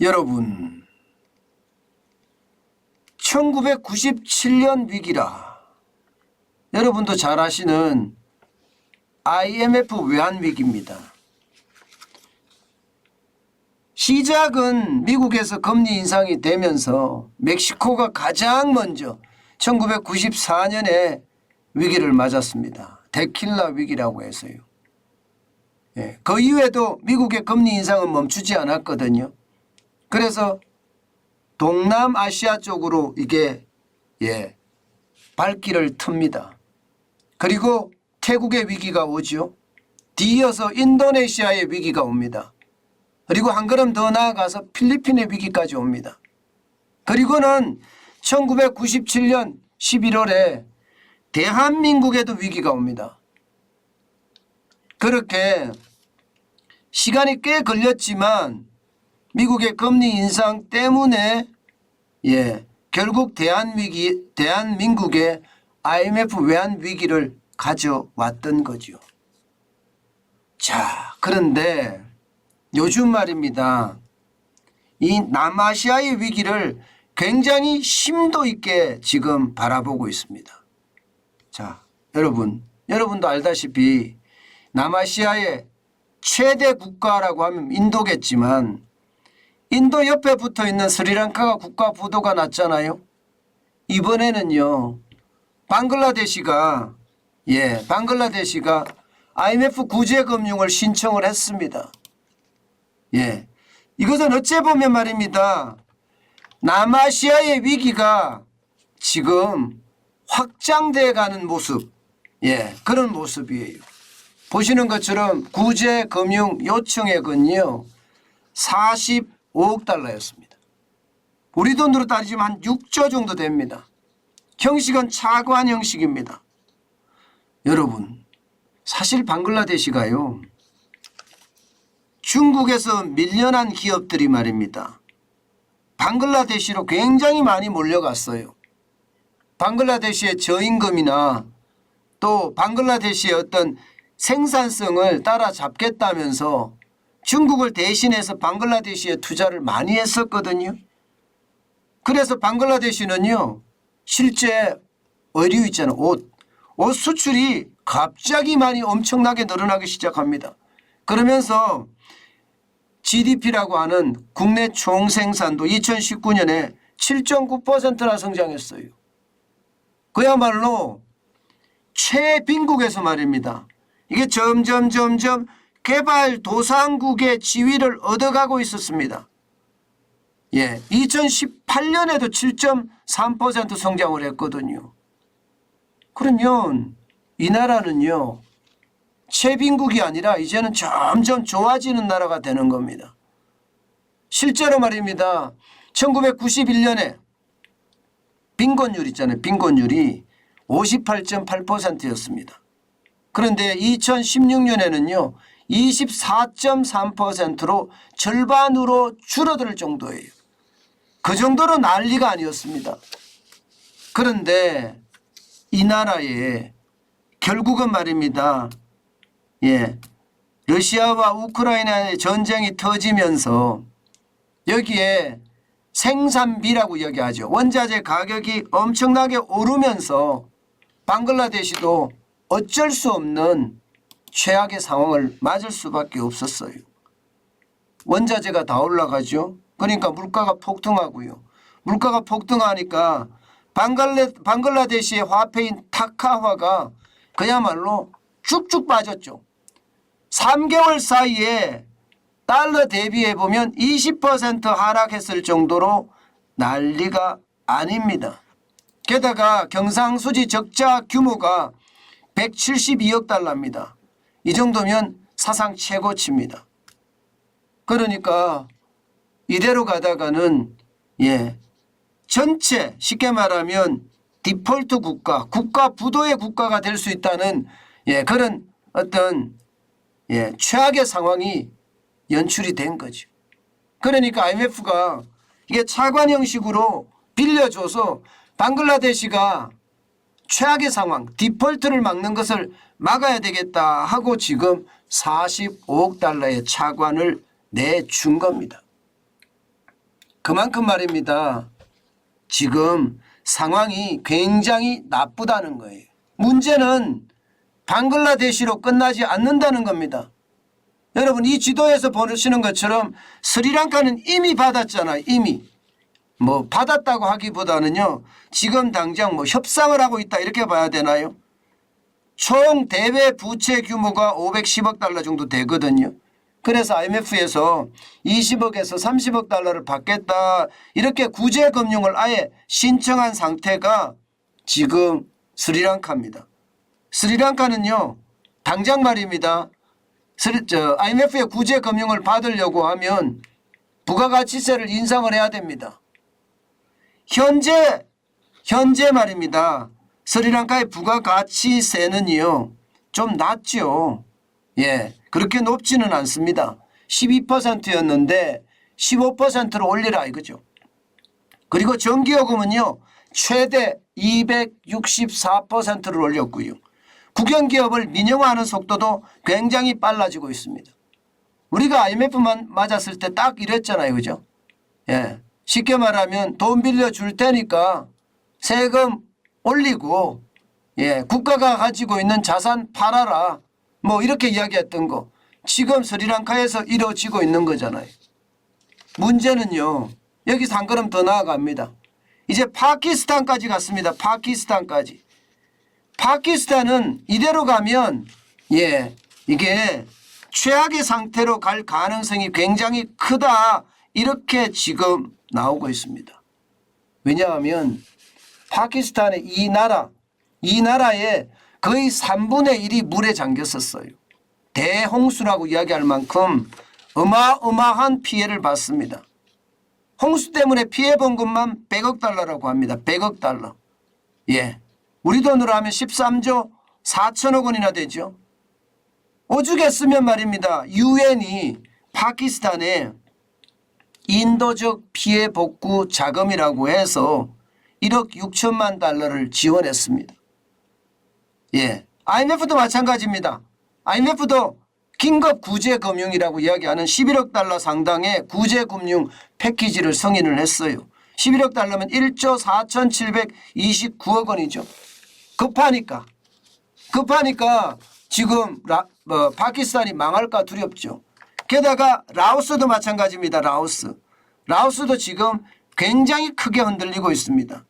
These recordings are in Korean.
여러분, 1997년 위기라. 여러분도 잘 아시는 IMF 외환위기입니다. 시작은 미국에서 금리 인상이 되면서 멕시코가 가장 먼저 1994년에 위기를 맞았습니다. 데킬라 위기라고 해서요. 그 이후에도 미국의 금리 인상은 멈추지 않았거든요. 그래서 동남아시아 쪽으로 이게 발길을 틉니다. 그리고 태국의 위기가 오죠. 뒤이어서 인도네시아의 위기가 옵니다. 그리고 한 걸음 더 나아가서 필리핀의 위기까지 옵니다. 그리고는 1997년 11월에 대한민국에도 위기가 옵니다. 그렇게 시간이 꽤 걸렸지만 미국의 금리 인상 때문에 결국 대한민국의 IMF 외환 위기를 가져왔던 거죠. 자, 그런데 요즘 말입니다. 이 남아시아의 위기를 굉장히 심도 있게 지금 바라보고 있습니다. 자, 여러분도 알다시피 남아시아의 최대 국가라고 하면 인도겠지만 인도 옆에 붙어 있는 스리랑카가 국가 부도가 났잖아요. 이번에는요, 방글라데시가 IMF 구제금융을 신청을 했습니다. 이것은 어째 보면 말입니다. 남아시아의 위기가 지금 확장돼 가는 모습, 그런 모습이에요. 보시는 것처럼 구제금융 요청액은요 45억 달러였습니다. 우리 돈으로 따지면 한 6조 정도 됩니다. 형식은 차관 형식입니다. 여러분, 사실 방글라데시가요 중국에서 밀려난 기업들이 말입니다. 방글라데시로 굉장히 많이 몰려갔어요. 방글라데시의 저임금이나 또 방글라데시의 어떤 생산성을 따라잡겠다면서 중국을 대신해서 방글라데시에 투자를 많이 했었거든요. 그래서 방글라데시는요 실제 의류 있잖아요. 옷 수출이 갑자기 많이 엄청나게 늘어나기 시작합니다. 그러면서 GDP라고 하는 국내 총생산도 2019년에 7.9%나 성장했어요. 그야말로 최빈국에서 말입니다. 이게 점점 개발도상국의 지위를 얻어가고 있었습니다. 2018년에도 7.3% 성장을 했거든요. 그러면 이 나라는요 최빈국이 아니라 이제는 점점 좋아지는 나라가 되는 겁니다. 실제로 말입니다. 1991년에 빈곤율 있잖아요. 빈곤율이 58.8%였습니다. 그런데 2016년에는요 24.3%로 절반으로 줄어들 정도예요. 그 정도로 난리가 아니었습니다. 그런데 이 나라에 결국은 말입니다. 러시아와 우크라이나의 전쟁이 터지면서 여기에 생산비라고 얘기하죠. 원자재 가격이 엄청나게 오르면서 방글라데시도 어쩔 수 없는 최악의 상황을 맞을 수밖에 없었어요. 원자재가 다 올라가죠. 그러니까 물가가 폭등하고요. 물가가 폭등하니까 방글라데시의 화폐인 타카화가 그야말로 쭉쭉 빠졌죠. 3개월 사이에 달러 대비해 보면 20% 하락했을 정도로 난리가 아닙니다. 게다가 경상수지 적자 규모가 172억 달러입니다. 이 정도면 사상 최고치입니다. 그러니까 이대로 가다가는 전체 쉽게 말하면 디폴트 국가 부도의 국가가 될 수 있다는 그런 어떤 최악의 상황이 연출이 된 거죠. 그러니까 IMF가 이게 차관 형식으로 빌려줘서 방글라데시가 최악의 상황 디폴트를 막는 것을 막아야 되겠다 하고 지금 45억 달러의 차관을 내준 겁니다. 그만큼 말입니다. 지금 상황이 굉장히 나쁘다는 거예요. 문제는 방글라데시로 끝나지 않는다는 겁니다. 여러분 이 지도에서 보시는 것처럼 스리랑카는 이미 받았잖아요. 이미. 뭐 받았다고 하기보다는요. 지금 당장 뭐 협상을 하고 있다 이렇게 봐야 되나요? 총 대외 부채 규모가 510억 달러 정도 되거든요. 그래서 IMF에서 20억에서 30억 달러를 받겠다 이렇게 구제금융을 아예 신청한 상태가 지금 스리랑카입니다. 스리랑카는요. 당장 말입니다. IMF의 구제금융을 받으려고 하면 부가가치세를 인상을 해야 됩니다. 현재 말입니다. 스리랑카의 부가가치세는요. 좀 낮죠. 예, 그렇게 높지는 않습니다. 12%였는데 15%로 올리라 이거죠. 그리고 전기요금은요. 최대 264%를 올렸고요. 국영기업을 민영화하는 속도도 굉장히 빨라지고 있습니다. 우리가 IMF만 맞았을 때 딱 이랬잖아요. 그죠? 예. 쉽게 말하면 돈 빌려줄 테니까 세금 올리고 예, 국가가 가지고 있는 자산 팔아라. 뭐 이렇게 이야기했던 거. 지금 스리랑카에서 이루어지고 있는 거잖아요. 문제는요. 여기서 한 걸음 더 나아갑니다. 이제 파키스탄까지 갔습니다. 파키스탄까지. 파키스탄은 이대로 가면 예, 이게 최악의 상태로 갈 가능성이 굉장히 크다. 이렇게 지금 나오고 있습니다. 왜냐하면 파키스탄의 이 나라의 거의 3분의 1이 물에 잠겼었어요. 대홍수라고 이야기할 만큼 어마어마한 피해를 받습니다. 홍수 때문에 피해 본 것만 100억 달러라고 합니다. 100억 달러. 예. 우리 돈으로 하면 13조 4천억 원이나 되죠. 오죽했으면 말입니다. 유엔이 파키스탄에 인도적 피해 복구 자금이라고 해서 1억 6천만 달러를 지원했습니다. 예, IMF도 마찬가지입니다. IMF도 긴급 구제금융이라고 이야기하는 11억 달러 상당의 구제금융 패키지를 승인을 했어요. 11억 달러면 1조 4,729억 원이죠. 급하니까 지금 파키스탄이 망할까 두렵죠. 게다가 라오스도 마찬가지입니다. 라오스도 지금 굉장히 크게 흔들리고 있습니다.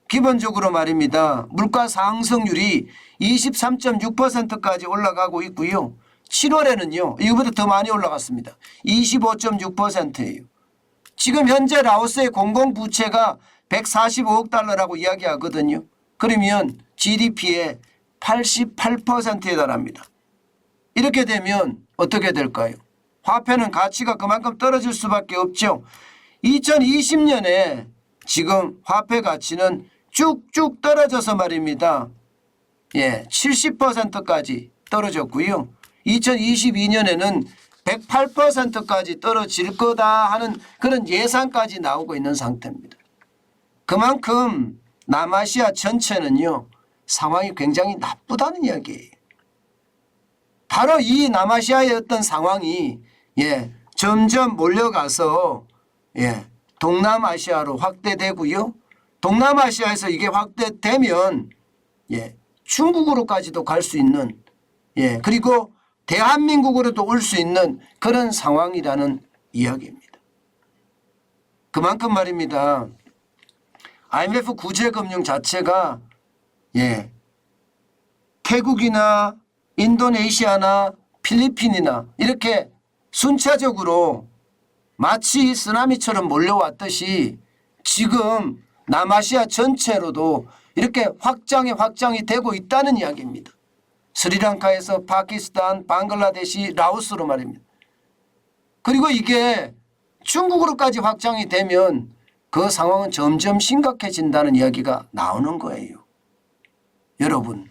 기본적으로 말입니다. 물가 상승률이 23.6%까지 올라가고 있고요. 7월에는요. 이거보다 더 많이 올라갔습니다. 25.6%예요. 지금 현재 라오스의 공공부채가 145억 달러라고 이야기하거든요. 그러면 GDP의 88%에 달합니다. 이렇게 되면 어떻게 될까요? 화폐는 가치가 그만큼 떨어질 수밖에 없죠. 2020년에 지금 화폐 가치는 쭉쭉 떨어져서 말입니다. 예, 70%까지 떨어졌고요. 2022년에는 108%까지 떨어질 거다 하는 그런 예상까지 나오고 있는 상태입니다. 그만큼 남아시아 전체는요. 상황이 굉장히 나쁘다는 이야기예요. 바로 이 남아시아의 어떤 상황이 예, 점점 몰려가서 예, 동남아시아로 확대되고요. 동남아시아에서 이게 확대되면 예, 중국으로까지도 갈 수 있는 예, 그리고 대한민국으로도 올 수 있는 그런 상황이라는 이야기입니다. 그만큼 말입니다. IMF 구제금융 자체가 예, 태국이나 인도네시아나 필리핀이나 이렇게 순차적으로 마치 쓰나미처럼 몰려왔듯이 지금 남아시아 전체로도 이렇게 확장이 되고 있다는 이야기입니다. 스리랑카에서 파키스탄, 방글라데시, 라오스로 말입니다. 그리고 이게 중국으로까지 확장이 되면 그 상황은 점점 심각해진다는 이야기가 나오는 거예요. 여러분,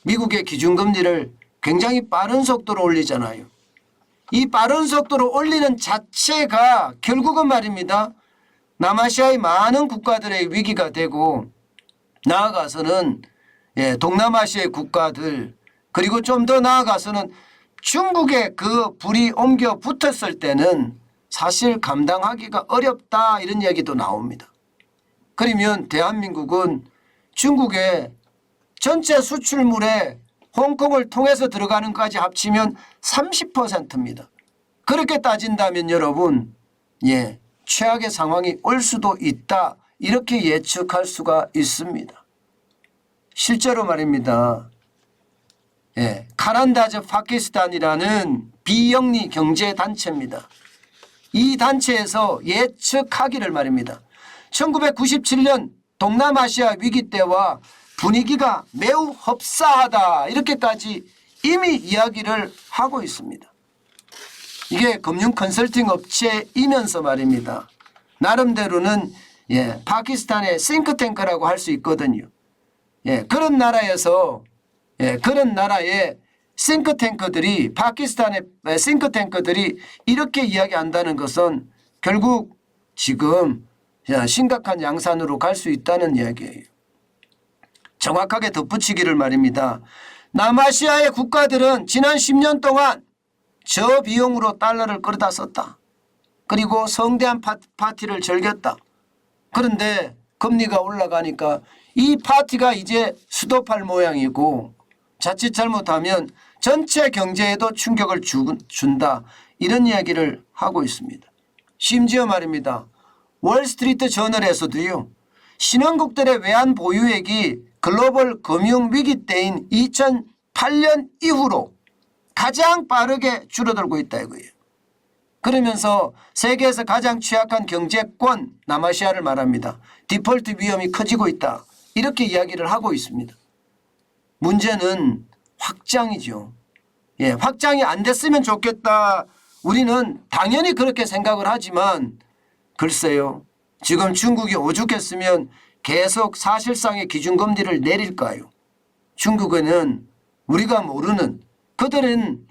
미국의 기준금리를 굉장히 빠른 속도로 올리잖아요. 이 빠른 속도로 올리는 자체가 결국은 말입니다. 남아시아의 많은 국가들의 위기가 되고 나아가서는 예, 동남아시아의 국가들 그리고 좀 더 나아가서는 중국의 그 불이 옮겨 붙었을 때는 사실 감당하기가 어렵다 이런 얘기도 나옵니다. 그러면 대한민국은 중국의 전체 수출물에 홍콩을 통해서 들어가는 것까지 합치면 30%입니다. 그렇게 따진다면 여러분 최악의 상황이 올 수도 있다 이렇게 예측할 수가 있습니다. 실제로 말입니다. 카란다즈 파키스탄이라는 비영리 경제단체입니다. 이 단체에서 예측하기를 말입니다. 1997년 동남아시아 위기 때와 분위기가 매우 흡사하다 이렇게까지 이미 이야기를 하고 있습니다. 이게 금융 컨설팅 업체이면서 말입니다. 나름대로는 파키스탄의 싱크탱크라고 할 수 있거든요. 그런 나라에서 그런 나라의 싱크탱크들이 파키스탄의 싱크탱크들이 이렇게 이야기한다는 것은 결국 지금 심각한 양산으로 갈 수 있다는 이야기예요. 정확하게 덧붙이기를 말입니다. 남아시아의 국가들은 지난 10년 동안 저비용으로 달러를 끌어다 썼다. 그리고 성대한 파티를 즐겼다. 그런데 금리가 올라가니까 이 파티가 이제 수도팔 모양이고 자칫 잘못하면 전체 경제에도 충격을 준다. 이런 이야기를 하고 있습니다. 심지어 말입니다. 월스트리트 저널에서도요. 신흥국들의 외환 보유액이 글로벌 금융위기 때인 2008년 이후로 가장 빠르게 줄어들고 있다 이거예요. 그러면서 세계에서 가장 취약한 경제권 남아시아를 말합니다. 디폴트 위험이 커지고 있다. 이렇게 이야기를 하고 있습니다. 문제는 확장이죠. 확장이 안 됐으면 좋겠다. 우리는 당연히 그렇게 생각을 하지만 글쎄요. 지금 중국이 오죽했으면 계속 사실상의 기준금리를 내릴까요? 중국에는 우리가 모르는 그들은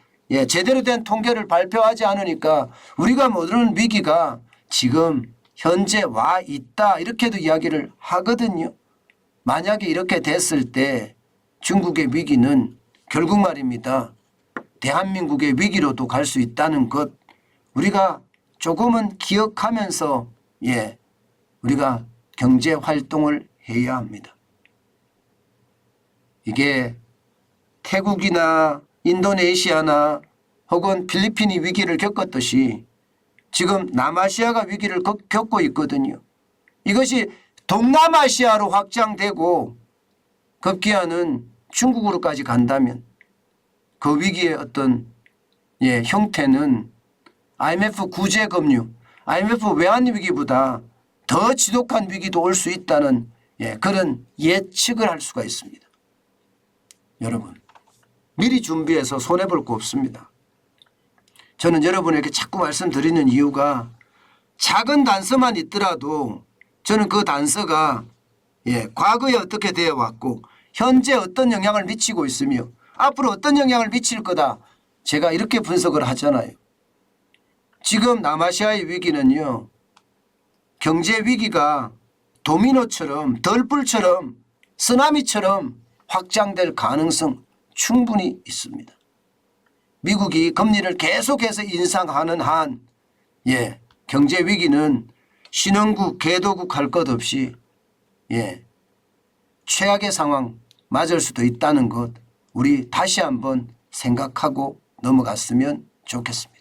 제대로 된 통계를 발표하지 않으니까 우리가 모르는 위기가 지금 현재 와 있다 이렇게도 이야기를 하거든요. 만약에 이렇게 됐을 때 중국의 위기는 결국 말입니다. 대한민국의 위기로도 갈 수 있다는 것 우리가 조금은 기억하면서 우리가 경제활동을 해야 합니다. 이게 태국이나 인도네시아나 혹은 필리핀이 위기를 겪었듯이 지금 남아시아가 위기를 겪고 있거든요. 이것이 동남아시아로 확장되고 급기야는 중국으로까지 간다면 그 위기의 어떤 형태는 IMF 구제금융, IMF 외환위기보다 더 지독한 위기도 올 수 있다는 그런 예측을 할 수가 있습니다. 여러분 미리 준비해서 손해볼 거 없습니다. 저는 여러분에게 자꾸 말씀드리는 이유가 작은 단서만 있더라도 저는 그 단서가 과거에 어떻게 되어 왔고 현재 어떤 영향을 미치고 있으며 앞으로 어떤 영향을 미칠 거다 제가 이렇게 분석을 하잖아요. 지금 남아시아의 위기는요. 경제 위기가 도미노처럼 덜불처럼 쓰나미처럼 확장될 가능성 충분히 있습니다. 미국이 금리를 계속해서 인상하는 한 경제 위기는 신흥국 개도국 할 것 없이 최악의 상황 맞을 수도 있다는 것 우리 다시 한번 생각하고 넘어갔으면 좋겠습니다.